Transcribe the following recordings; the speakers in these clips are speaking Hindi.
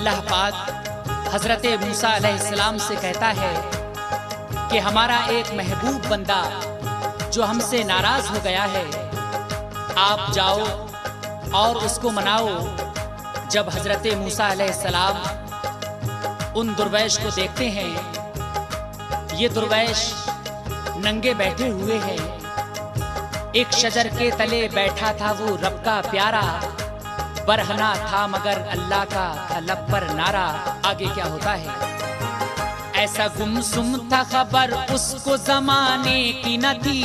अल्लाह पाक हज़रत मूसा अलैहिस्सलाम से कहता है कि हमारा एक महबूब बंदा जो हमसे नाराज हो गया है, आप जाओ और उसको मनाओ। जब हज़रत मूसा अलैहिस्सलाम उन दुर्वैश को देखते हैं, ये दुर्वैश नंगे बैठे हुए हैं, एक शजर के तले बैठा था वो रब का प्यारा, बरहना था मगर अल्लाह का था लब पर नारा। आगे क्या होता है? ऐसा गुमसुम था खबर उसको जमाने की न थी,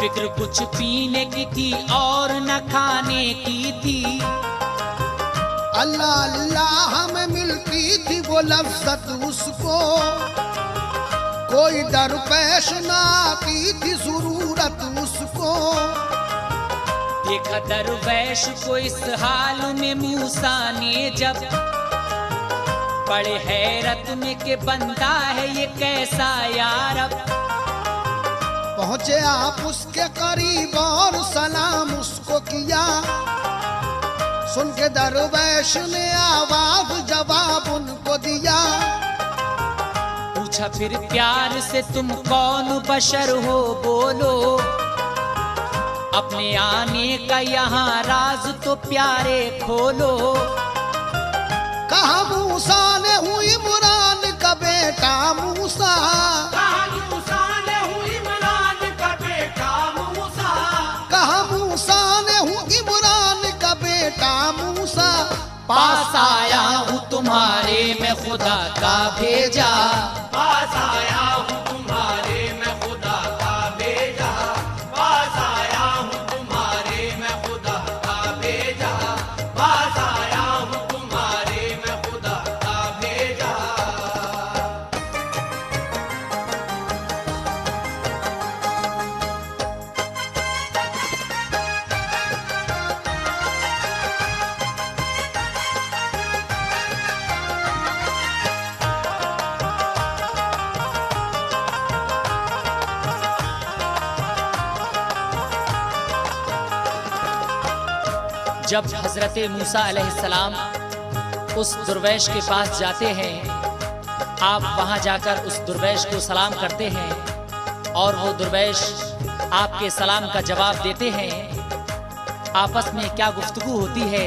फिक्र कुछ पीने की थी और न खाने की थी। अल्लाह अल्लाह में मिलती थी वो लफ्ज़त उसको, कोई दरपेश ना आती थी ज़रूरत उसको। देखा दरवेश को इस हाल में मूसा ने जब, बड़े हैरत में के बंदा है ये कैसा यारब। पहुँचे आप उसके करीब और सलाम उसको किया, सुन के दरवेश ने आवाज जवाब उनको दिया। पूछा फिर प्यार से तुम कौन बशर हो बोलो, अपने आने का यहाँ राज तो प्यारे खोलो। कहा मूसा ने हूँ इमरान का बेटा मूसा, कहा मूसा ने हूँ इमरान का बेटा मूसा, कहा मूसा ने हूँ इमरान का बेटा मूसा। पास आया हूँ तुम्हारे मैं खुदा का भेजा, पास आया हूँ तुम्हारे मैं खुदा का भेजा, पास आया हूँ तुम्हारे मैं खुदा का भेजा, पास आया हूँ तुम्हारे मैं खुदा का भेजा। जब हज़रत मूसा अलैहिस्सलाम उस दुर्वैश के पास जाते हैं, आप वहां जाकर उस दुर्वैश को सलाम करते हैं और वो दुर्वैश आपके सलाम का जवाब देते हैं। आपस में क्या गुफ्तगू होती है?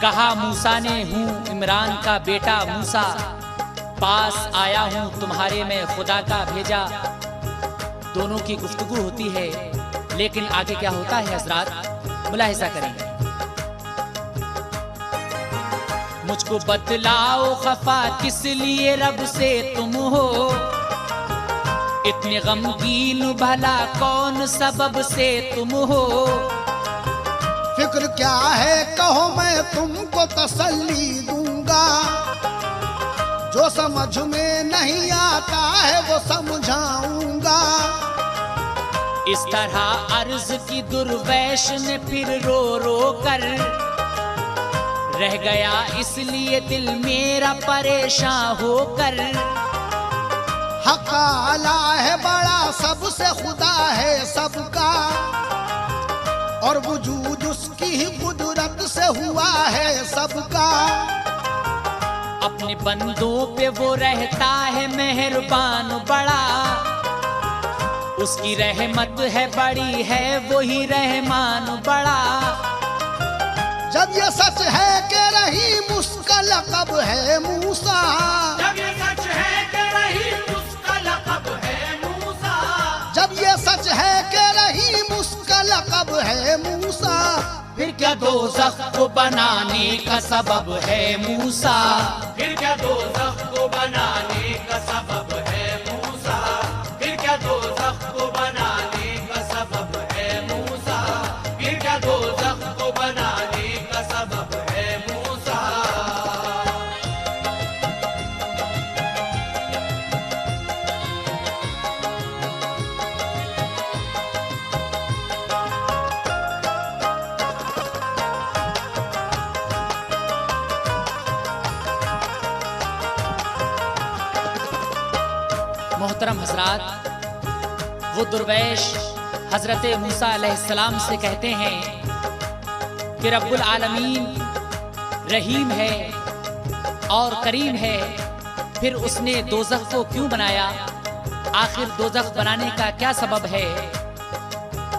कहा मूसा ने हूँ इमरान का बेटा मूसा, पास आया हूँ तुम्हारे मैं खुदा का भेजा। दोनों की गुफ्तगू होती है, लेकिन आगे क्या होता है हजरात, मुलाहिजा करेंगे। मुझको बतलाओ खफा किस लिए रब से तुम हो, इतने गमगीन भला कौन सबब से तुम हो। फिक्र क्या है कहो मैं तुमको तसल्ली दूंगा, जो समझ में नहीं आता है वो समझाऊंगा। इस तरह अर्ज की दुर्वैश ने फिर रो रो कर, रह गया इसलिए दिल मेरा परेशान होकर। हक आला है बड़ा सबसे खुदा है सबका, और वजूद उसकी ही कुदरत से हुआ है सबका। अपने बंदों पे वो रहता है मेहरबान बड़ा, उसकी रहमत है बड़ी है वही रहमान बड़ा। जब ये सच है कि रहीम उसका लक़ब है मूसा, जब ये सच है कि रहीम उसका लक़ब है मूसा, जब ये सच है कि रहीम उसका लक़ब है मूसा। फिर क्या दोज़ख को बनाने का सबब है मूसा, फिर क्या दोज़ख को बनाने का सबब है मूसा, फिर क्या दोज़ख को बनाने का सबब है मूसा, फिर क्या दोज़ख को बनाने का सबब है मूसा। मोहतरम हजरात, वो दुर्वैश हजरत मूसा अलैहिस्सलाम से कहते हैं कि रब्बुल आलमीन रहीम है और करीम है, फिर उसने दोज़ख को क्यों बनाया? आखिर दोज़ख बनाने का क्या सबब है?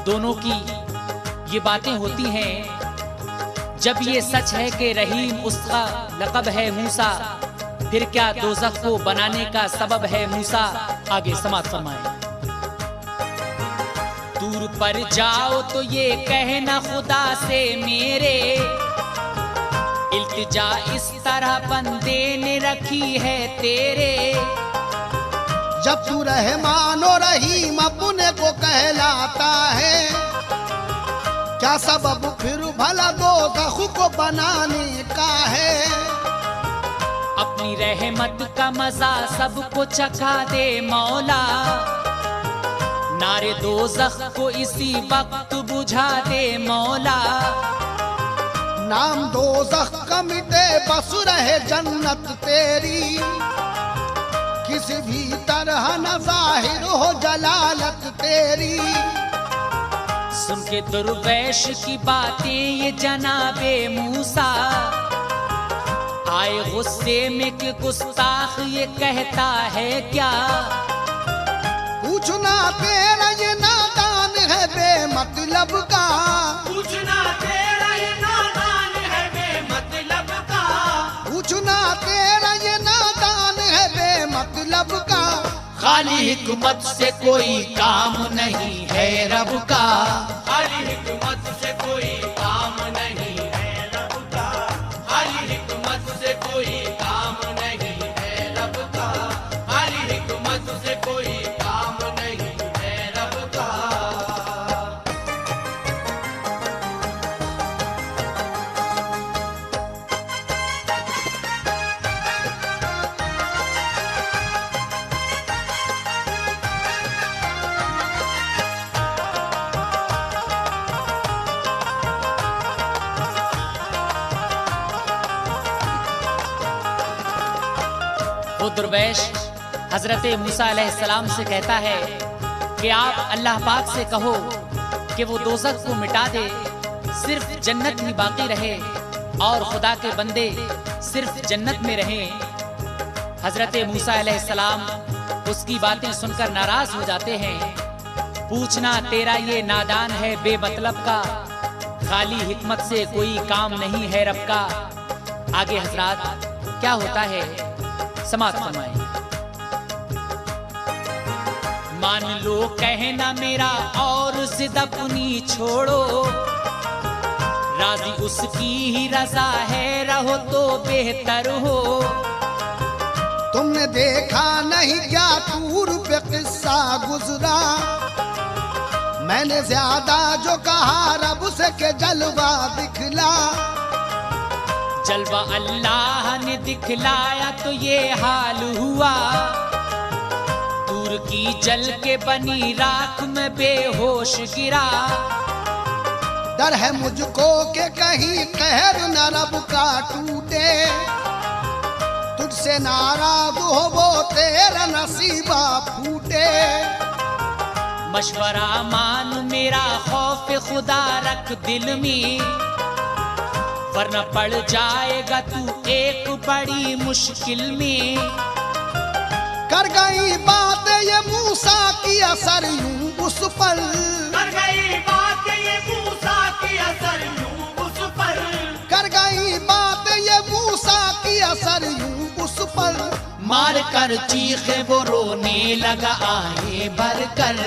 दोनों की ये बातें होती हैं। जब ये सच है कि रहीम उसका लक़ब है मूसा, फिर क्या दोज़ख को बनाने का सबब है मूसा? आगे समाअत फरमाएं। दूर पर जाओ तो ये कहना खुदा से मेरे, इल्तिजा इस तरह बंदे ने रखी है तेरे। जब तू रहमान और रहीम अपने को कहलाता है, क्या सबब फिर भला दोज़ख को बनाने का है? अपनी रहमत का मजा सबको चखा दे मौला, नारे दोज़ख को इसी वक्त बुझा दे मौला। नाम दोज़ख का मिटे बस रहे जन्नत तेरी, किसी भी तरह न जाहिर हो जलालत तेरी। सुन के दुर्वैश की बातें ये जनाबे मूसा, आए गुस्से में कि गुस्ताख ये कहता है क्या? पूछना तेरा ये नादान है बेमतलब का, पूछना तेरा ये नादान है बेमतलब का, पूछना तेरा ये नादान है बेमतलब का। खाली हिकमत से कोई काम नहीं है रब का, खाली हिकमत से कोई काम नहीं है रब का, खाली हिकमत से कोई काम नहीं है रब का, खाली हिकमत से कोई काम नहीं है रब का। वो दुर्वैश हजरत मूसा अलैहिस्सलाम से कहता है कि आप अल्लाह पाक से कहो कि वो दोज़ख को मिटा दे, सिर्फ जन्नत ही बाकी रहे और खुदा के बंदे सिर्फ जन्नत में रहें। हजरत मूसा अलैहिस्सलाम उसकी बातें सुनकर नाराज हो जाते हैं। पूछना तेरा ये नादान है बेमतलब का, खाली हिकमत से कोई काम नहीं है रब का। आगे हजरात क्या होता है समाअत फरमाएं। मान लो कहना मेरा और जिद अपनी छोड़ो, राजी उसकी ही रजा है, रहो तो बेहतर हो। तुमने देखा नहीं क्या तूर पे किस्सा गुजरा, मैंने ज्यादा जो कहा रब से के जलवा दिखला। जलवा अल्लाह ने दिखलाया तो ये हाल हुआ, दूर की जल के बनी राख में बेहोश गिरा। डर है मुझको कि कहीं कहर न रब का टूटे, तुझसे नाराज हो वो तेरा नसीबा फूटे। मशवरा मान मेरा खौफ खुदा रख दिल में, वरना पड़ जाएगा तू एक बड़ी मुश्किल में। कर गई बात ये मूसा की असर यूं उस पर, कर गई बात ये मूसा की असर यूं उस पर, कर गई बात ये मूसा की असर यूं उस पर। मार कर चीखे वो रोने लगा आहे भर कर,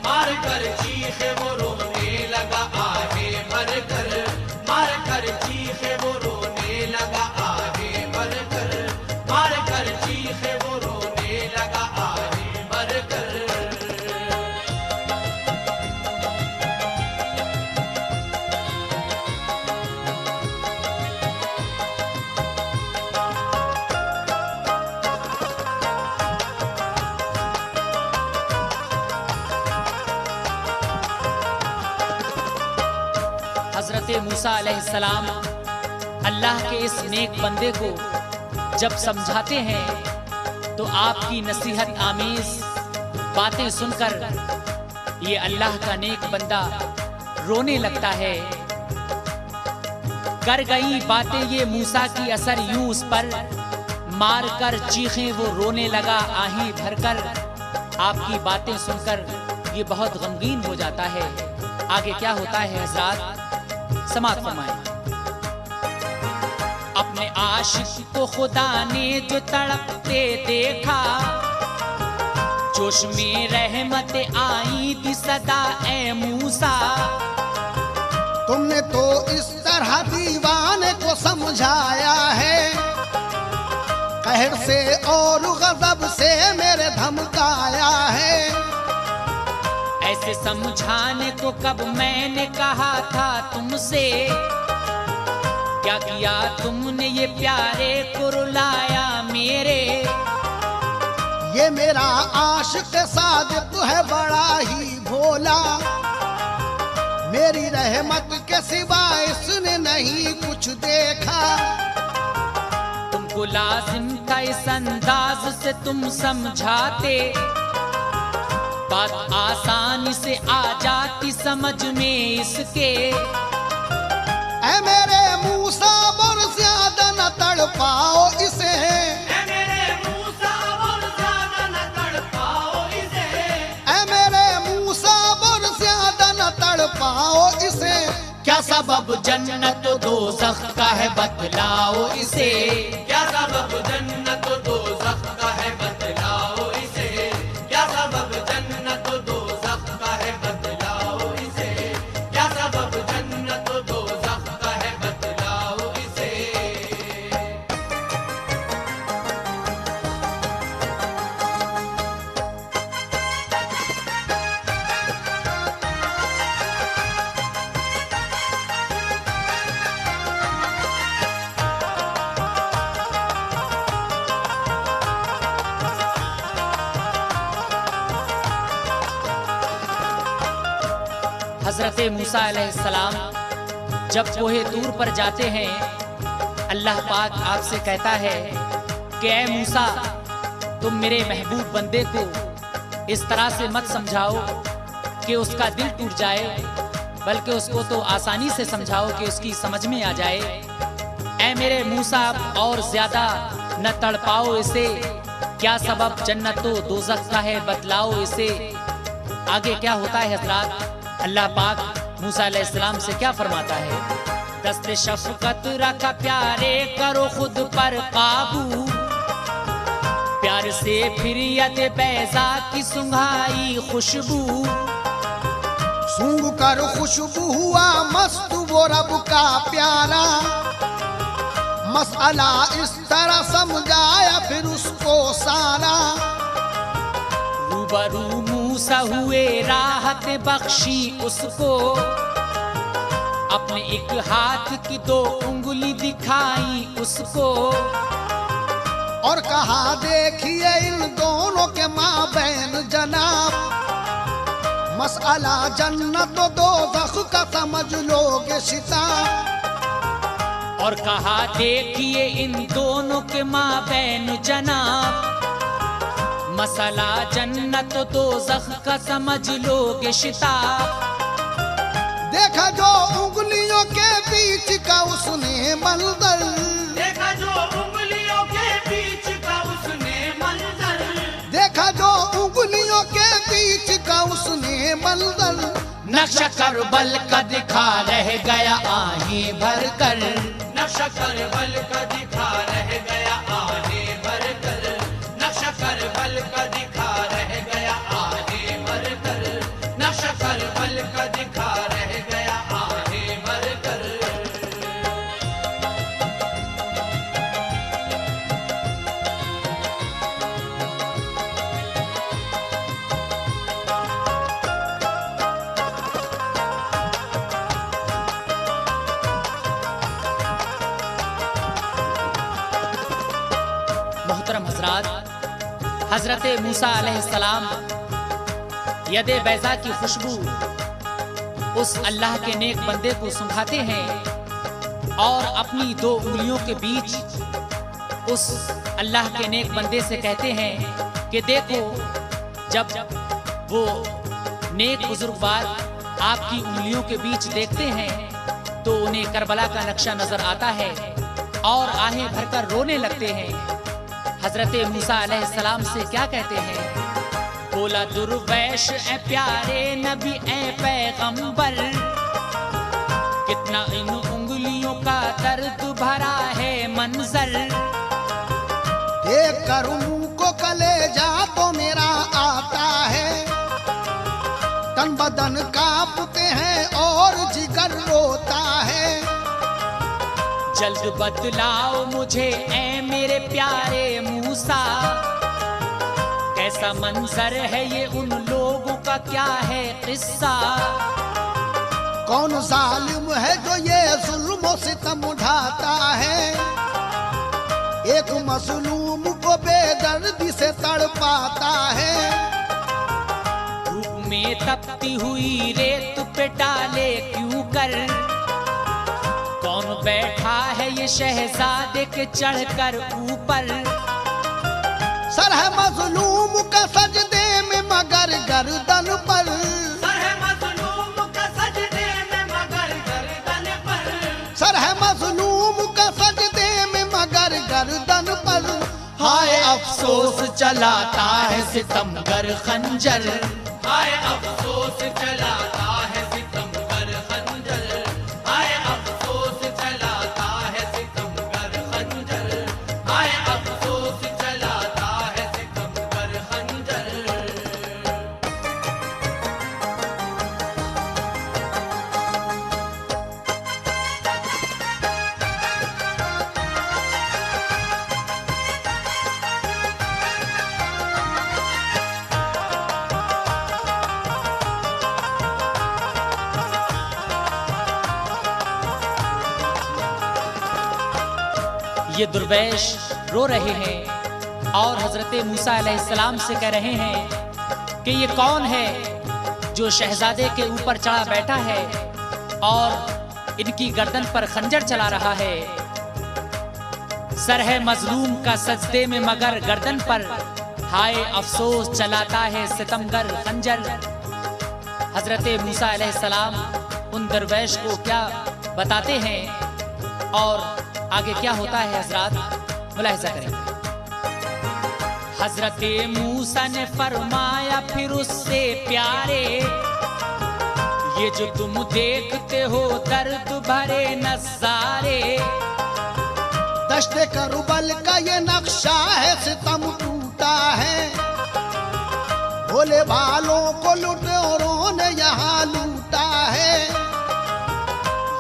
मार कर चीखे वो रोने लगा आहे भर कर, मार कर चीखे वो रोने लगा आहे भर कर, मार कर चीखे वो रोने लगा आहे भर कर। हजरत मूसा अलैहिस्सलाम अल्लाह के इस नेक बंदे को जब समझाते हैं तो आपकी नसीहत आमीज बातें सुनकर ये अल्लाह का नेक बंदा रोने लगता है। कर गई बातें ये मूसा की असर यूं उस पर, मार कर चीखें वो रोने लगा आहें भरकर। आपकी बातें सुनकर ये बहुत गमगीन हो जाता है। आगे क्या होता है हजरात, समाअत फरमाएं। अपने आशिक को खुदा ने जो तड़पते देखा, जोश में रहमत आई थी सदा ए मूसा। तुमने तो इस तरह दीवाने को समझाया है, कहर से और गजब से मेरे धमकाया है। ऐसे समझाने को कब मैंने कहा था तुमसे, क्या किया तुमने ये प्यारे को रुलाया मेरे। ये मेरा आशिक सादिक है बड़ा ही भोला, मेरी रहमत के सिवा इसने नहीं कुछ देखा। तुमको लाजिम था इस अंदाज से तुम समझाते, बात आसानी से आ जाती समझ में इसके। ऐ मेरे मूसा और ज्यादा न तड़पाओ इसे, ऐ मेरे मूसा और ज्यादा न तड़पाओ इसे। ऐ मेरे मूसा और ज्यादा न तड़पाओ इसे। क्या सबब जन्नत दोज़ख का है बतलाओ इसे। क्या सबब जन्नत दोज़ख का है बतलाओ इसे। क्या सबब जन्नत दोज़ख का है बतलाओ इसे। क्या सबब जन्नत दोज़ख का है बतलाओ इसे। हजरत मूसा अलैहिस्सलाम जब कोहे तूर पर जाते हैं, अल्लाह पाक आपसे कहता है कि ऐ मूसा, तुम मेरे महबूब बंदे को इस तरह से मत समझाओ कि उसका दिल टूट जाए, बल्कि उसको तो आसानी से समझाओ कि उसकी समझ में आ जाए। ऐ मेरे मूसा, और ज्यादा न तड़पाओ इसे। क्या सबब जन्नतो दोज़ख का है बतलाओ इसे। आगे क्या होता है हजरात, अल्लाह पाक मूसा अलैहिस्सलाम से क्या फरमाता है। दस्ते शफकत रखा प्यारे, करो खुद पर काबू, प्यार से फिर यद बैजा की सुंघाई खुशबू। सूंघ कर खुशबू हुआ मस्त वो रब का प्यारा, मसला इस तरह समझाया फिर उसको सारा। रूबरू मूसा हुए राहत बख्शी उसको, अपने एक हाथ की 2 उंगली दिखाई उसको। और कहा देखिए इन दोनों के माबैन जनाब, मसला जन्नत दोज़ख का समझ लोगे शिताब। और कहा देखिए इन दोनों के माबैन जनाब, मसला जन्नत दोज़ख का समझ लोगे शिताब। देखा जो उंगलियों के बीच का उसने मंजर, देखा जो उंगलियों के बीच का उसने मंजर। देखा जो उंगलियों के बीच का उसने मंजर। नक्शा करबल का दिखा रह गया आहें भर कर। नक्शा करबल का दिखा रह गया आहें भर कर। नक्शा करबल का दिखा रह गया आहें भर कर। नक्शा करबल का दिखा रह गया आहें भर कर। मोहतरम हजरात, हजरत मूसा अलैहिस्सलाम यदे बैजा की खुशबू उस अल्लाह के नेक बंदे को सुंघाते हैं और अपनी 2 उंगलियों के बीच उस अल्लाह के नेक बंदे से कहते हैं कि देखो, जब वो नेक बुजुर्गवार आपकी उंगलियों के बीच देखते हैं तो उन्हें करबला का नक्शा नजर आता है और आहें भरकर रोने लगते हैं। हजरत मूसा अलैहिस्सलाम से क्या कहते हैं? बोला दुर्वैश ए प्यारे नबी ए पैगंबर, कितना इन उंगलियों का दर्द भरा है मंजर। देख कर मुंह को कलेजा तो मेरा आता है, तन बदन कांपते हैं और जिगर रोता है। जल्द बतलाओ मुझे ए मेरे प्यारे मूसा, कैसा मंजर है ये, उन लोगों का क्या है किस्सा। कौन जालिम है जो ये जुल्म सितम उठाता है, एक मजलूम को बेदर्दी से तड़पाता है। धूप में तपती हुई रेत पे डाले क्यों कर, कौन बैठा है ये शहजादे के चढ़कर ऊपर। सर है मजलूम का सजदे में मगर गर्दन पर, सर है मजलूम का सजदे में मगर गर्दन पर। सर है मजलूम का सजदे में मगर गर्दन पर। हाय अफसोस चलाता है सितमगर खंजर, हाय अफसोस चलाता है सितमगर खंजर, हाय अफसोस चलाता है सितमगर खंजर, हाय अफसोस चलाता है सितमगर खंजर। ये दुर्वैश रो रहे हैं और हजरत मूसा अलैहिस्सलाम से कह रहे हैं कि ये कौन है जो शहजादे के ऊपर चढ़ा बैठा है और इनकी गर्दन पर खंजर चला रहा है। सर है मजलूम का सजदे में मगर गर्दन पर, हाय अफसोस चलाता है सितमगर खंजर। हजरत मूसा अलैहिस्सलाम उन दरवेश को क्या बताते हैं और आगे क्या होता है हजरात मुलाहिजा करें। हजरत मूसा ने फरमाया फिर उससे प्यारे, ये जो तुम देखते हो दर्द भरे नज़ारे। दश्ते करबल का ये नक्शा है, सितम टूटा है, भोले भालों को लुटेरों ने यहाँ लूटा है।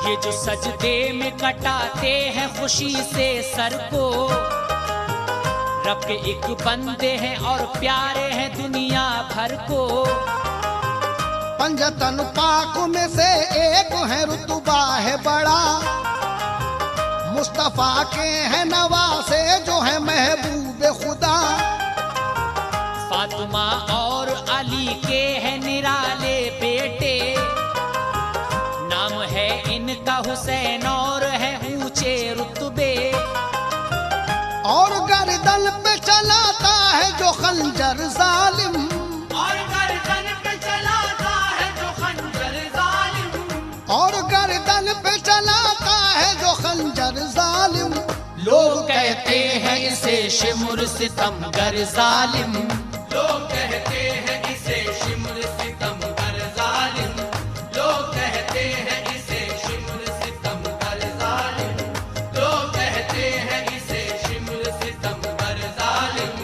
ये जो सजदे में कटाते हैं खुशी से सर को, रब के एक बंदे हैं और प्यारे हैं दुनिया भर को। पंजतन पाक में से एक है, रुतबा है बड़ा, मुस्तफा के हैं नवासे जो है महबूब खुदा। फातिमा और अली के हैं निराले बेटे, नाम है इनका हुसैन और है ऊंचे रुतबे। और गर्दन पे चलाता है जो खंजर जालिम, और गर्दन पे चलाता है जो खंजर जालिम, और गर्दन पे चलाता है जो खंजर जालिम। लोग कहते हैं इसे शिमुर सितमगर जालिम, लोग कहते हैं इसे शिमर सितमगर जालिम, लोग कहते हैं इसे शिमर सितमगर जालिम, लोग कहते हैं इसे शिमर सितमगर जालिम।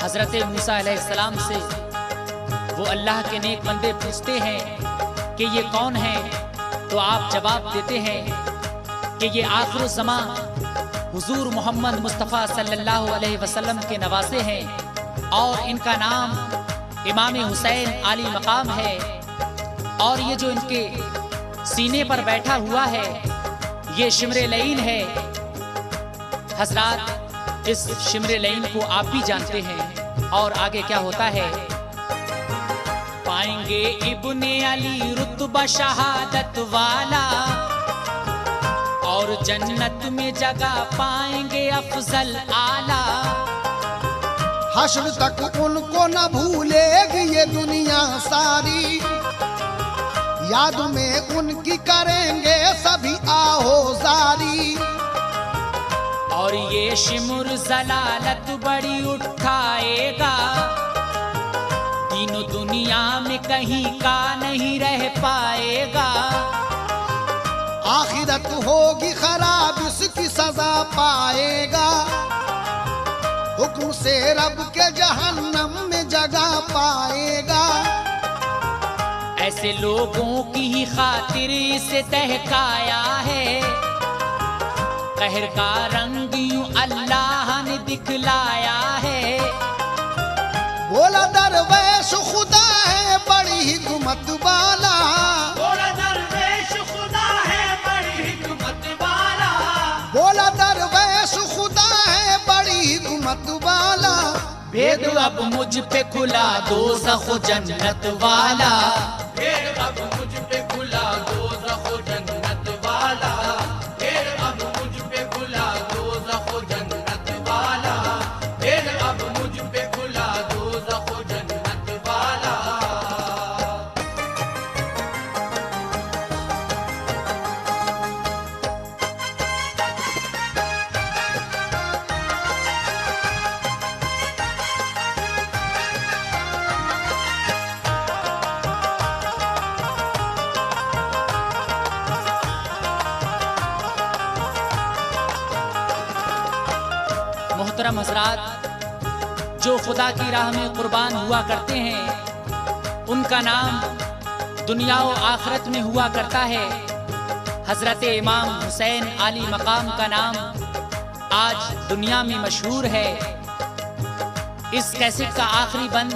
हजरत मूसा अलैहिस्सलाम से वो अल्लाह के नेक बंदे पूछते हैं कि ये कौन है, तो आप जवाब देते हैं कि ये आखिर ज़मां हुजूर मोहम्मद मुस्तफ़ा सल्लल्लाहु अलैहि वसल्लम के नवासे हैं और इनका नाम इमाम हुसैन आली मकाम है। और ये जो इनके सीने पर बैठा हुआ है ये शिमरे लईन है। हजरात इस शिमरे लईन को आप भी जानते हैं। और आगे क्या होता है, पाएंगे इब्ने अली रुतबा शहादत वाला, और जन्नत में जगह पाएंगे अफजल आला। हश्र तक उनको न भूलेगी ये दुनिया सारी, याद में उनकी करेंगे सभी आहोजारी। और ये शिमुर जलालत बड़ी उठाएगा, तीनों दुनिया में कहीं का नहीं रह पाएगा। आखिरत होगी खराब इसकी सजा पाएगा, हुक्म से रब के जहन्नम में जगह पाएगा। ऐसे लोगों की ही खातिर इसे दहकाया है, कहर का रंग यूं अल्लाह ने दिखलाया है। बोला दरवेश खुदा है बड़ी हिकमत वाला, बोला दरवेश खुदा है बड़ी हिकमत वाला, बोला दरवेश खुदा है बड़ी हिकमत वाला। भेद अब मुझ पे खुला दोज़ख जन्नत वाला, फिर अब मुझ पे खुला दोज़ख जन्नत वाला, फिर अब मुझ पे खुला दोज़ख जन्नत वाला, फिर अब मुझ पे खुला दोज़ख जन्नत वाला। मोहतरम हजरात, जो खुदा की राह में कुर्बान हुआ करते हैं उनका नाम दुनिया और आखिरत में हुआ करता है। हजरत इमाम हुसैन आली मकाम का नाम आज दुनिया में मशहूर है। इस कैसेट का आखिरी बंद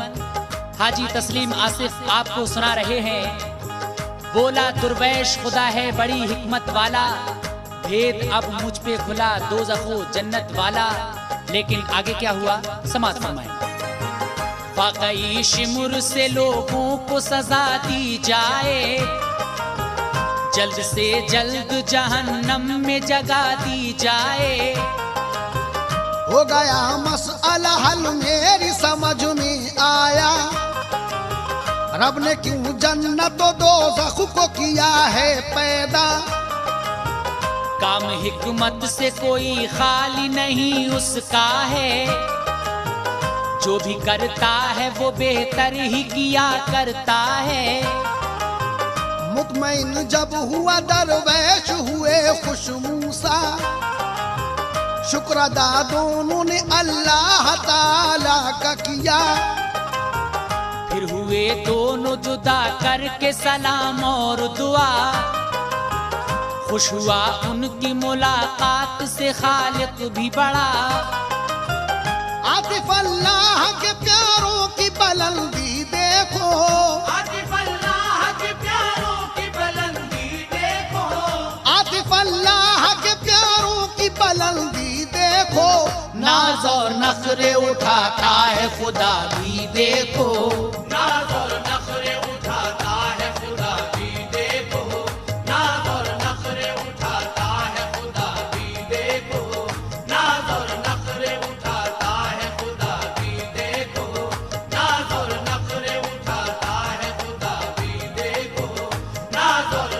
हाजी तस्लीम आसिफ आपको सुना रहे हैं। बोला दुर्वैश खुदा है बड़ी हिकमत वाला, भेद अब मुझ पे खुला दोज़खो जन्नत वाला। लेकिन आगे क्या हुआ समाज फरमाएं। वाकई शिमुर से लोगों को सजा दी जाए, जल्द से जल्द जहन्नम में जगह दी जाए। हो गया मसला हल मेरी समझ में आया, रब ने क्यों जन्नत और दोज़ख को किया है पैदा। काम हिकमत से कोई खाली नहीं उसका है, जो भी करता है वो बेहतर ही किया करता है। मुतमईन जब हुआ दरवेश हुए खुश मूसा, शुक्र अदा दोनों ने अल्लाह ताला का किया। फिर हुए दोनों जुदा करके सलाम और दुआ, खुश हुआ उनकी मुलाकात से खालिक भी बड़ा। आतिफ अल्लाह के प्यारों की बुलंदी देखो, आतिफ अल्लाह के प्यारों की बुलंदी देखो, आतिफ अल्लाह के प्यारों की बुलंदी देखो। नाज और नखरे उठाता है खुदा भी देखो, नाज और नखरे उठाता है खुदा भी देखो, नाज और नखरे उठाता है खुदा भी देखो, नाज और नखरे उठाता है खुदा भी देखो, नाज और नखरे उठाता है खुदा भी देखो, नाज और